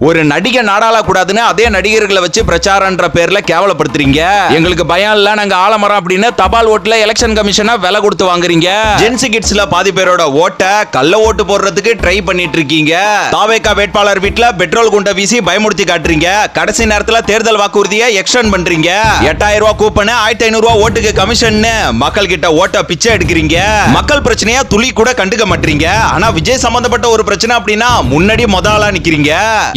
ஒரு நடிகை நாடாள கூடாதுன்னு அதே நடிகர்களை வச்சு பிரச்சாரன்ற பேர்ல கேவலப்படுத்துறீங்க. எங்களுக்கு பயம் இல்ல, நாங்க ஆலமரம் அப்படின்னு தபால் ஓட்டுல எலெக்ஷன் கமிஷனை விலை கொடுத்து வாங்குறீங்க. ஜென்சி கிட்ஸ்ல பாதி பேரோட ஓட்ட கள்ள ஓட்டு போடுறதுக்கு ட்ரை பண்ணிட்டு இருக்கீங்க. தாவேகா வேட்பாளர் வீட்டுல பெட்ரோல் குண்டை வீசி பயமுறுத்தி காட்டுறீங்க. கடைசி நேரத்துல தேர்தல் வாக்குறுதியை எக்ஸ்டெண்ட் பண்றீங்க. 8000 ரூபாய் கூப்பன், 1500 ரூபாய் ஓட்டுக்கு கமிஷன் மக்கள் கிட்ட ஓட்ட பிச்சை எடுக்கிறீங்க. மக்கள் பிரச்சனையா துளி கூட கண்டுக்க மாட்டீங்க. ஆனா விஜய் சம்பந்தப்பட்ட ஒரு பிரச்சனை அப்படின்னா முன்னாடி முதலா நிக்கிறீங்க.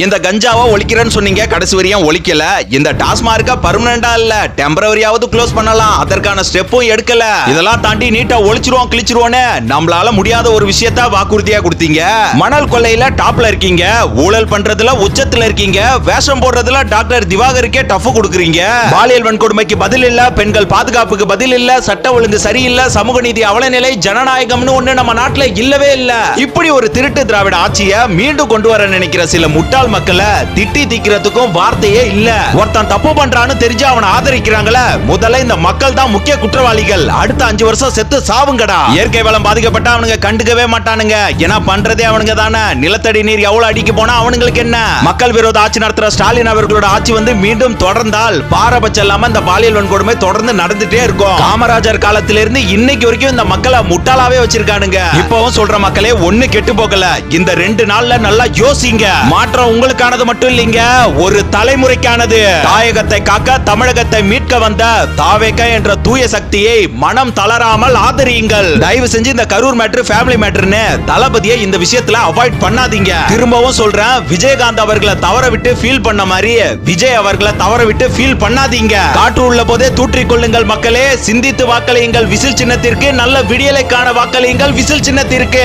இந்த கஞ்சாவை ஒழிக்கிறேன்னு சொன்னீங்க, கடைசி வரையும் ஒழிக்கல. இந்த டாஸ்மார்க்க பர்மனண்டா இல்ல டெம்பரரியாவது க்ளோஸ் பண்ணலாம், அதற்கான ஸ்டெப்பும் எடுக்கல. இதெல்லாம் தாண்டி நீட்டா ஒழிச்சிருவோம் கிழிச்சிருவோன்னு நம்மளால முடியாத ஒரு விஷயத்தை வாக்குறுதியா கொடுத்தீங்க. மணல் கொள்ளையில டாப்ல இருக்கீங்க, ஊழல் பண்றதுல உச்சத்துல இருக்கீங்க, வேஷம் போடுறதுல டாக்டர் திவாகருக்கே டஃப் கொடுக்குறீங்க. பாலியல் வன்கொடுமைக்கு பதில் இல்ல, பெண்கள் பாதுகாப்புக்கு பதில் இல்ல, சட்ட ஒழுங்கு சரியில்லை, சமூக நீதி அவலநிலை, ஜனநாயகம்னு ஒண்ணு நம்ம நாட்டுல இல்லவே இல்ல. இப்படி ஒரு திருட்டு திராவிட ஆட்சியை மீண்டும் கொண்டு வர நினைக்கிற சில முட்டாள் மக்களை திட்டி தீக்கிறதுக்கும் வார்த்தையே இல்ல. ஒருத்தன் தப்பு பண்றான்னு தெரிஞ்சு அவனை ஆதரிக்கிறாங்களே, முதல்ல இந்த மக்கள் தான் முக்கிய குற்றவாளிகள். அடுத்த 5 வருஷம் செத்து சாவுங்கடா. இயற்கை வளம் பாதிக்கப்பட்ட அவனுங்க கண்டுக்கவே மாட்டானுங்க, ஏன்னா பண்றதே அவனுங்க தானே. நிலத்தடி நீர் எவ்வளவு அடிக்க போனா அவனுங்களுக்கு என்ன? மக்கள் விரோத ஆட்சி நடத்துற ஸ்டாலின் அவர்களோட ஆட்சி வந்து மீண்டும் தொடர்ந்தால் பாரபட்சம் இல்லாம இந்த பாலியல் வன்கொடுமை தொடர்ந்து நடந்துட்டே இருக்கும். காமராஜர் காலத்திலிருந்து இன்னைக்கு வரைக்கும் இந்த மக்களை முட்டாளாவே வச்சிருக்கானுங்க. இப்பவும் சொல்ற மக்களே ஒண்ணு கெட்டு போகல. இந்த 2 நாள்ல நல்லா யோசிங்க. மாற்றம் உங்களுக்கானது மட்டும் இல்லைங்க, ஒரு தலைமுறைக்கானது. தாயகத்தை காக்க தமிழகத்தை மீட்க வந்த தாவேகா என்ற தூய சக்தியை மனம் தளராமல் ஆதரியுங்கள். தயவு செஞ்சு இந்த கரூர் மேட்டர் ஃபேமிலி மேட்டர்னு தளபதியை இந்த விஷயத்துல அவாய்ட் பண்ணாதீங்க. திரும்பவும் சொல்றேன், விஜயகாந்த் அவர்களை தவற விட்டு ஃபீல் பண்ண மாதிரி விஜய் அவர்களை தவற விட்டு ஃபீல் பண்ணாதீங்க. காற்று உள்ள போதே தூற்றிக் கொள்ளுங்கள் மக்களே. சிந்தித்து வாக்களியுங்கள் விசில் சின்னத்திற்கு, நல்ல விடியலைக்கான வாக்களியுங்கள் விசில் சின்னத்திற்கு.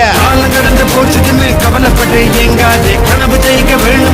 கவலைப்பட்டு எங்காதே கனவு ஜெயிக்க வேண்டும்.